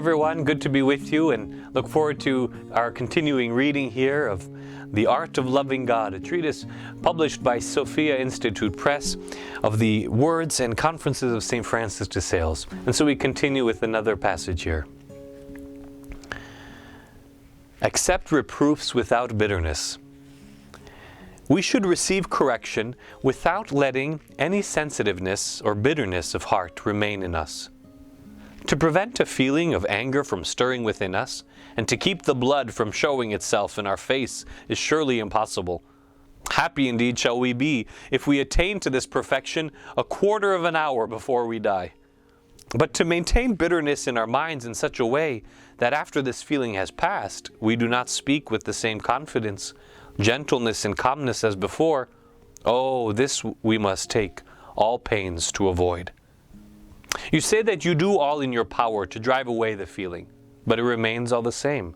everyone, good to be with you, and look forward to our continuing reading here of The Art of Loving God, a treatise published by Sophia Institute Press of the words and conferences of St. Francis de Sales. And so we continue with another passage here. Accept reproofs without bitterness. We should receive correction without letting any sensitiveness or bitterness of heart remain in us. To prevent a feeling of anger from stirring within us, and to keep the blood from showing itself in our face is surely impossible. Happy indeed shall we be if we attain to this perfection a quarter of an hour before we die. But to maintain bitterness in our minds in such a way that after this feeling has passed, we do not speak with the same confidence, gentleness, and calmness as before, oh, this we must take all pains to avoid. You say that you do all in your power to drive away the feeling, but it remains all the same.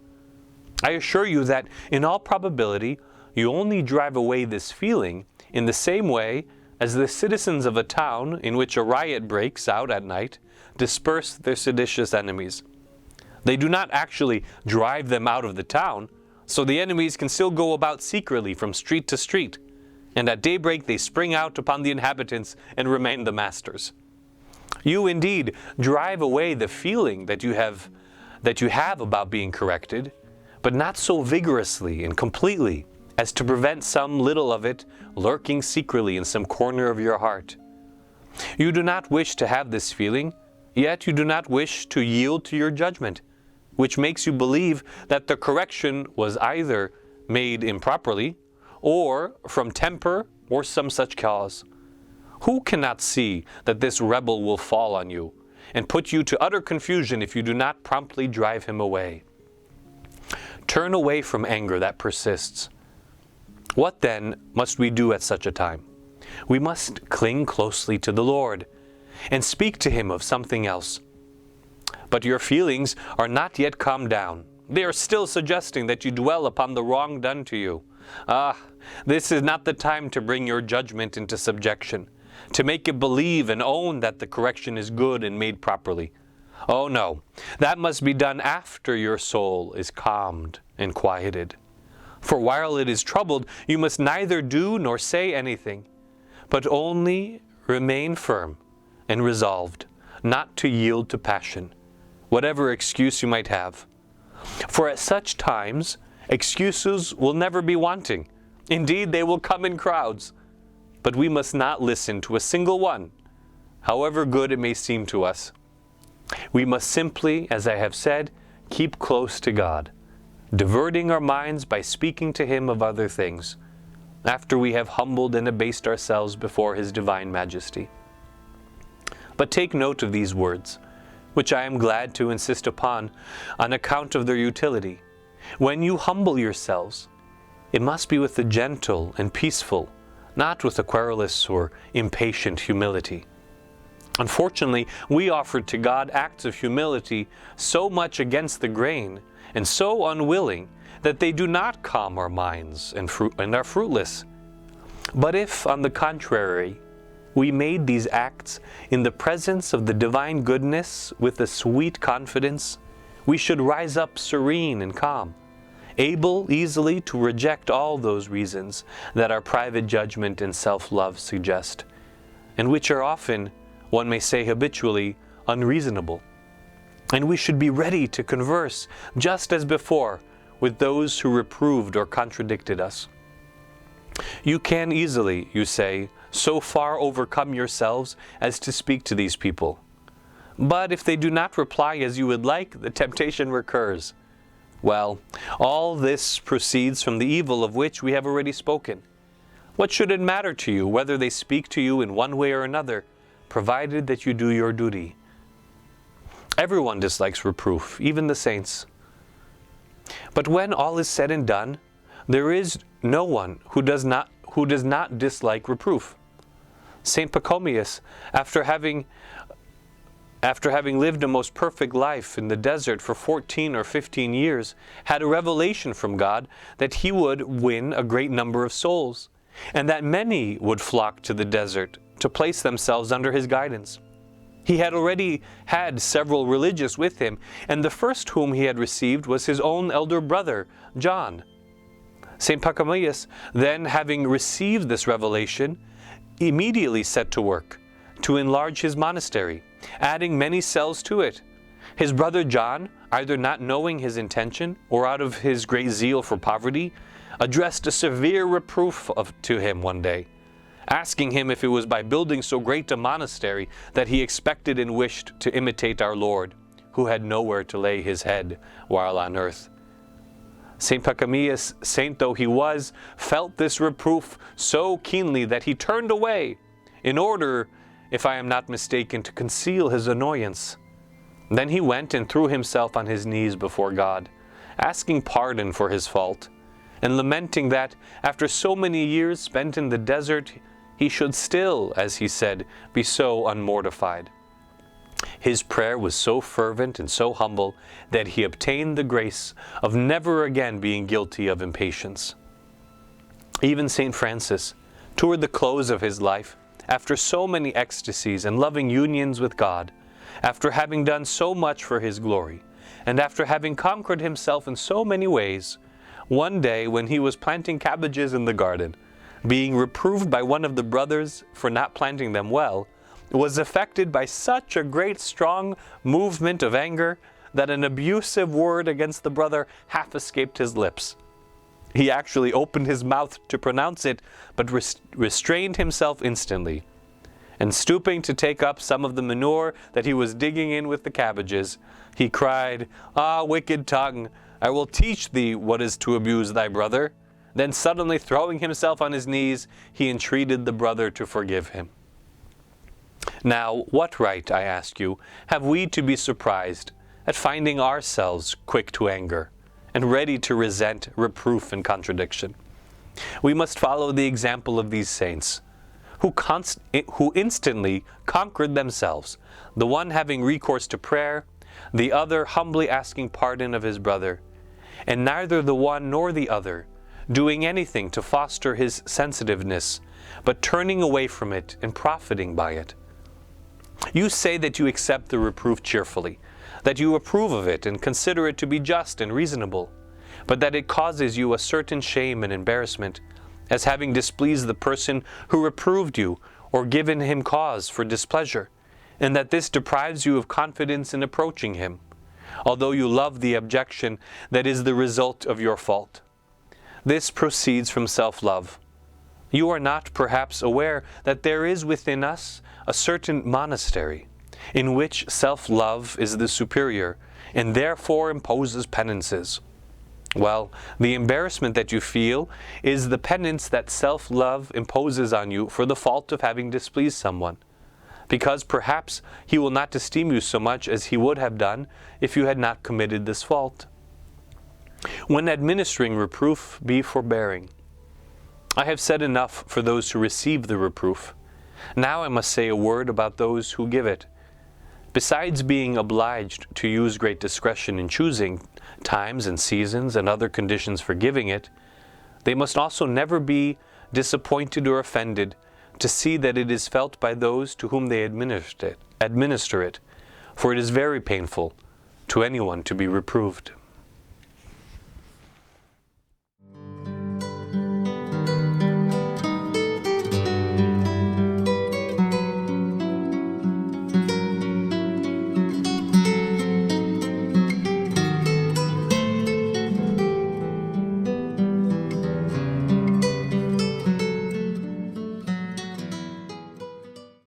I assure you that in all probability, you only drive away this feeling in the same way as the citizens of a town in which a riot breaks out at night disperse their seditious enemies. They do not actually drive them out of the town, so the enemies can still go about secretly from street to street, and at daybreak they spring out upon the inhabitants and remain the masters. You indeed drive away the feeling that you have about being corrected, but not so vigorously and completely as to prevent some little of it lurking secretly in some corner of your heart. You do not wish to have this feeling, yet you do not wish to yield to your judgment, which makes you believe that the correction was either made improperly, or from temper or some such cause. Who cannot see that this rebel will fall on you, and put you to utter confusion if you do not promptly drive him away? Turn away from anger that persists. What then must we do at such a time? We must cling closely to the Lord, and speak to Him of something else. But your feelings are not yet calmed down. They are still suggesting that you dwell upon the wrong done to you. This is not the time to bring your judgment into subjection, to make it believe and own that the correction is good and made properly. Oh no, that must be done after your soul is calmed and quieted. For while it is troubled, you must neither do nor say anything, but only remain firm and resolved not to yield to passion, whatever excuse you might have. For at such times, excuses will never be wanting. Indeed, they will come in crowds. But we must not listen to a single one, however good it may seem to us. We must simply, as I have said, keep close to God, diverting our minds by speaking to Him of other things, after we have humbled and abased ourselves before His divine majesty. But take note of these words, which I am glad to insist upon on account of their utility. When you humble yourselves, it must be with a gentle and peaceful, not with a querulous or impatient humility. Unfortunately, we offer to God acts of humility so much against the grain and so unwilling that they do not calm our minds and are fruitless. But if, on the contrary, we made these acts in the presence of the divine goodness with a sweet confidence, we should rise up serene and calm, able easily to reject all those reasons that our private judgment and self-love suggest, and which are often, one may say habitually, unreasonable. And we should be ready to converse, just as before, with those who reproved or contradicted us. You can easily, you say, so far overcome yourselves as to speak to these people. But if they do not reply as you would like, the temptation recurs. Well, all this proceeds from the evil of which we have already spoken. What should it matter to you whether they speak to you in one way or another, provided that you do your duty? Everyone dislikes reproof, even the saints. But when all is said and done, there is no one who does not dislike reproof. St. Pachomius, after having lived a most perfect life in the desert for 14 or 15 years, had a revelation from God that he would win a great number of souls, and that many would flock to the desert to place themselves under his guidance. He had already had several religious with him, and the first whom he had received was his own elder brother, John. St. Pachomius, then, having received this revelation, immediately set to work to enlarge his monastery, adding many cells to it. His brother John, either not knowing his intention or out of his great zeal for poverty, addressed a severe reproof to him one day, asking him if it was by building so great a monastery that he expected and wished to imitate our Lord, who had nowhere to lay his head while on earth. St. Pachomius, saint though he was, felt this reproof so keenly that he turned away, in order, if I am not mistaken, to conceal his annoyance. Then he went and threw himself on his knees before God, asking pardon for his fault, and lamenting that, after so many years spent in the desert, he should still, as he said, be so unmortified. His prayer was so fervent and so humble that he obtained the grace of never again being guilty of impatience. Even St. Francis, toward the close of his life, after so many ecstasies and loving unions with God, after having done so much for his glory, and after having conquered himself in so many ways, one day when he was planting cabbages in the garden, being reproved by one of the brothers for not planting them well, was affected by such a great strong movement of anger that an abusive word against the brother half escaped his lips. He actually opened his mouth to pronounce it, but restrained himself instantly. And stooping to take up some of the manure that he was digging in with the cabbages, he cried, "Ah, wicked tongue, I will teach thee what is to abuse thy brother." Then suddenly throwing himself on his knees, he entreated the brother to forgive him. Now, what right, I ask you, have we to be surprised at finding ourselves quick to anger and ready to resent reproof and contradiction? We must follow the example of these saints, who instantly conquered themselves, the one having recourse to prayer, the other humbly asking pardon of his brother, and neither the one nor the other doing anything to foster his sensitiveness, but turning away from it and profiting by it. You say that you accept the reproof cheerfully, that you approve of it and consider it to be just and reasonable, but that it causes you a certain shame and embarrassment, as having displeased the person who reproved you or given him cause for displeasure, and that this deprives you of confidence in approaching him, although you love the objection that is the result of your fault. This proceeds from self-love. You are not, perhaps, aware that there is within us a certain monastery, in which self-love is the superior, and therefore imposes penances. Well, the embarrassment that you feel is the penance that self-love imposes on you for the fault of having displeased someone, because perhaps he will not esteem you so much as he would have done if you had not committed this fault. When administering reproof, be forbearing. I have said enough for those who receive the reproof. Now I must say a word about those who give it. Besides being obliged to use great discretion in choosing times and seasons and other conditions for giving it, they must also never be disappointed or offended to see that it is felt by those to whom they administer it, for it is very painful to anyone to be reproved.